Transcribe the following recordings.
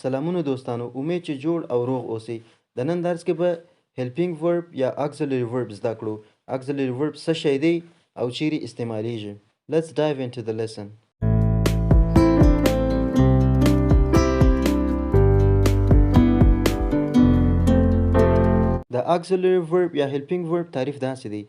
سلامونه دوستانو، امید چې جوړ او روغ اوسئ. د نن درس کې به helping verb یا auxiliary verb زده کړو. auxiliary verb څه شی دی او چیرې استعمالیږي. Let's dive into the lesson. The auxiliary verb یا helping verb تعریف داسې دی.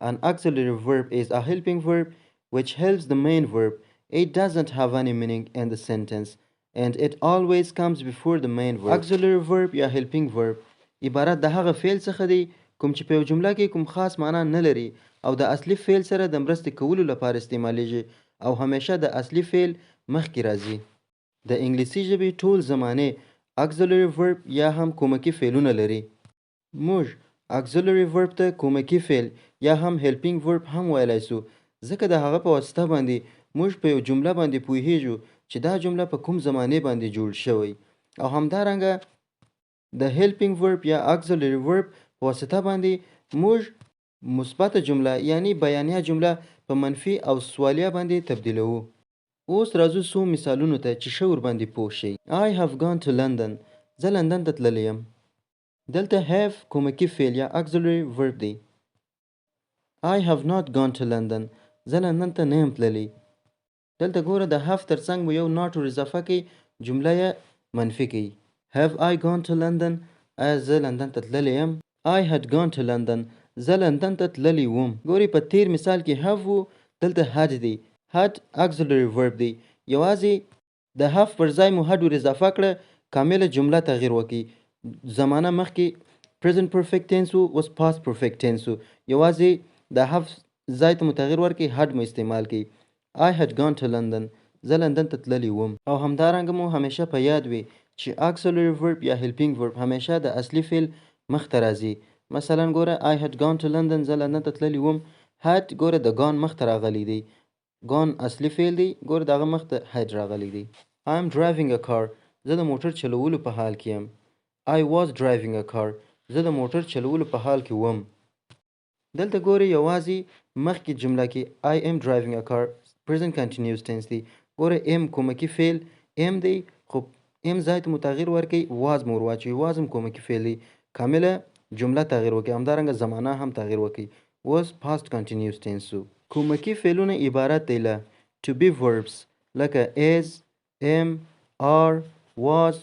An auxiliary verb is a helping verb which helps the main verb. It doesn't have any meaning in the sentence and it always comes before the main verb. Auxiliary verb یا helping verb عبارت د هغه فعل څخه دی کوم چې په یو جمله کې کوم خاص معنا نه لري او د اصلي فعل سره د مرستې کولو لپاره استعمالیږي او همیشه د اصلي فعل مخکې راځي. د انګلیسي ژبې ټول زمانې auxiliary verb یا هم کومکي فعلونه لري. موږ auxiliary verb ته کومکي فعل یا هم helping verb هم ویلی سو ځکه د هغه په واسطه باندې موږ په یو جمله باندې پوهیږو چې دا جمله په کوم زمانې باندې جوړ شوی او همدارنګه د helping verb یا auxiliary verb په واسطه باندې موږ مثبت جمله یعنی بیانیه جمله په منفي او سوالیه باندې تبدیلوو. اوس راځو څو مثالونو ته چې ښه ورباندې پوه شئ. I have gone to London. زه لندن ته تللی یم. دلته have کومکي فعل یا auxiliary verb دی. I have not gone to London. زه لندن ته نه یم تللی. دلته ګوره د have ترڅنګ مو یو not ور اضافه کوي جمله یې منفي کوي. Have I gone to London? آیا زه لندن ته تللی یم؟ I had gone to London. زه لندن ته تللی وم. ګورئ په تیر مثال کې have و دلته had دی. had auxiliary verb دی. یوازې د have پر ځای مو had ور اضافه کړه کامله جمله تغییر وکړي. زمانه مخکې present perfect tense و اوس past perfect tense و. یوازې د have ځای ته مو تغییر ورکړي had مو استعمال کړي. I had gone to London. زه لندن ته تللی وم. او همدارنګه مو همیشه په یاد وي چې auxiliary verb یا helping verb همیشه د اصلي فعل مخ ته راځي. مثلا ګوره I had gone to London. زه لندن ته تللی وم. had ګوره د gone مخ ته راغلی دی. gone اصلي فعل دی. ګوره دغه مخ ته had راغلی دی. I am driving a car. زه د موټر چلولو په حال کې یم. I was driving a car. زه د موټر چلولو په حال کې وم. دلته ګوره یوازې مخکې جمله کې I am driving a car present continuous tense دی. ګوره am کومکي فعل am دی خو am ځای ته مو تغییر ورکوي was مو ور واچوي. was هم کومکي فعل دی. کامله جمله تغییر وکړي. همدارنګه زمانه هم تغییر وکړي. was past continuous tense و. کومکي فعلونه عبارت دی له to be verbs لکه is, am, are, was,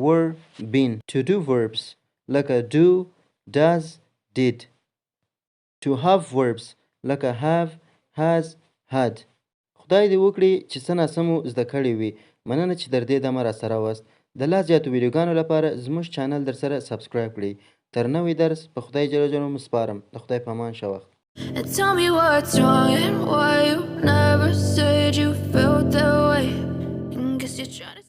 were, been. to do verbs لکه do, does, did. to have verbs لکه have, has, had. خدای دې وکړي چې څه ناسمو زده کړې وي. مننه چې تر دې دمه راسره واست. د لا زیاتو ویډیوګانو لپاره زموژ چاینل در سره سبسکرایب کړئ. تر نوې درس په خدای جل جلاله مو سپارم. د خدای په امان شه وخت. Tell me what's wrong and why you never said you felt that way. And guess you're trying to